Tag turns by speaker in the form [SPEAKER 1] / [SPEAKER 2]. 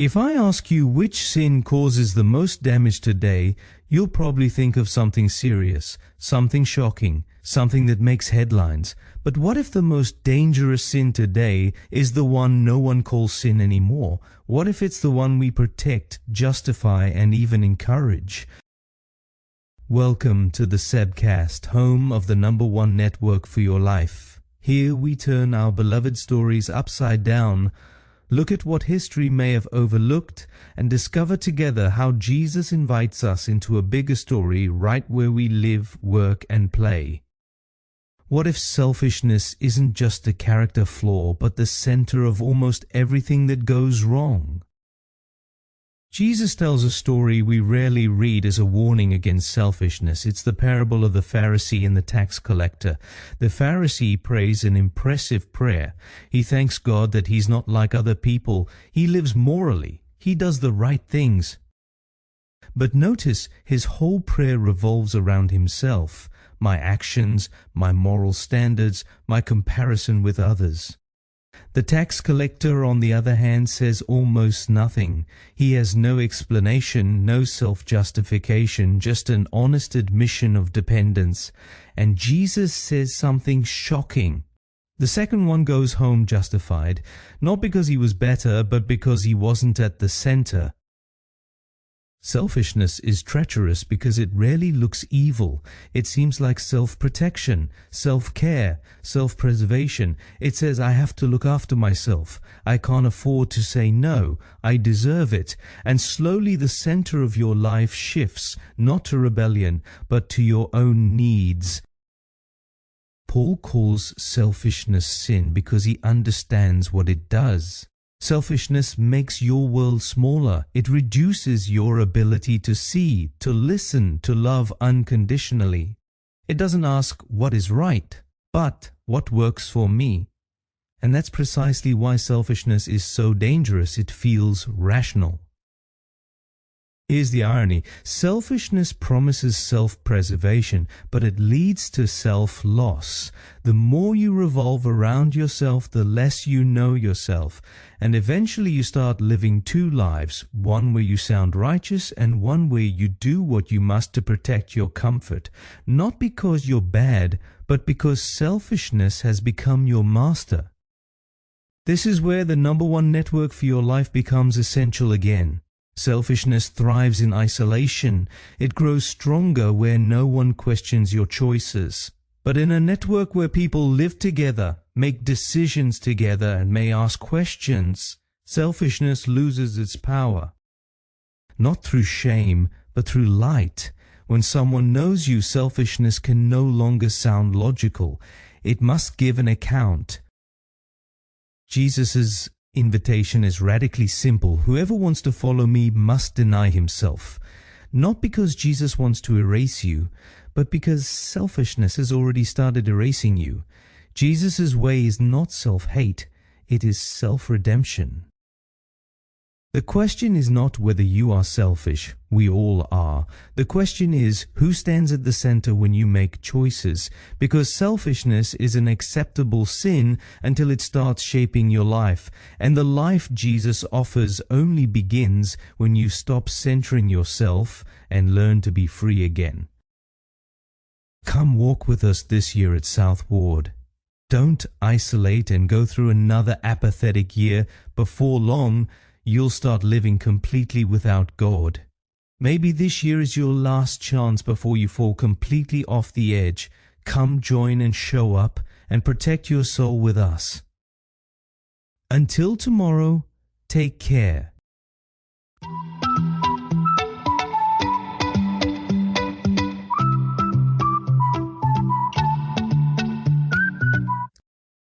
[SPEAKER 1] If I ask you which sin causes the most damage today, you'll probably think of something serious, something shocking, something that makes headlines. But what if the most dangerous sin today is the one no one calls sin anymore? What if it's the one we protect, justify, and even encourage? Welcome to the Sebcast, home of the #1 network for your life. Here we turn our beloved stories upside down, look at what history may have overlooked, and discover together how Jesus invites us into a bigger story right where we live, work, and play. What if selfishness isn't just a character flaw, but the center of almost everything that goes wrong? Jesus tells a story we rarely read as a warning against selfishness. It's the parable of the Pharisee and the tax collector. The Pharisee prays an impressive prayer. He thanks God that he's not like other people. He lives morally. He does the right things. But notice his whole prayer revolves around himself, my actions, my moral standards, my comparison with others. The tax collector, on the other hand, says almost nothing. He has no explanation, no self-justification, just an honest admission of dependence. And Jesus says something shocking. The second one goes home justified, not because he was better, but because he wasn't at the center. Selfishness is treacherous because it rarely looks evil. It seems like self-protection, self-care, self-preservation. It says, I have to look after myself. I can't afford to say no. I deserve it. And slowly the center of your life shifts, not to rebellion, but to your own needs. Paul calls selfishness sin because he understands what it does. Selfishness makes your world smaller. It reduces your ability to see, to listen, to love unconditionally. It doesn't ask what is right, but what works for me. And that's precisely why selfishness is so dangerous. It feels rational. Here's the irony. Selfishness promises self-preservation, but it leads to self-loss. The more you revolve around yourself, the less you know yourself. And eventually you start living two lives, one where you sound righteous and one where you do what you must to protect your comfort. Not because you're bad, but because selfishness has become your master. This is where the #1 network for your life becomes essential again. Selfishness thrives in isolation. It grows stronger where no one questions your choices. But in a network where people live together, make decisions together, and may ask questions, selfishness loses its power. Not through shame, but through light. When someone knows you, selfishness can no longer sound logical. It must give an account. Jesus' invitation is radically simple. Whoever wants to follow me must deny himself. Not because Jesus wants to erase you, but because selfishness has already started erasing you. Jesus' way is not self-hate, it is self-redemption. The question is not whether you are selfish. We all are. The question is who stands at the center when you make choices, because selfishness is an acceptable sin until it starts shaping your life, and the life Jesus offers only begins when you stop centering yourself and learn to be free again. Come walk with us this year at South Ward. Don't isolate and go through another apathetic year. Before long, you'll start living completely without God. Maybe this year is your last chance before you fall completely off the edge. Come join and show up and protect your soul with us. Until tomorrow, take care.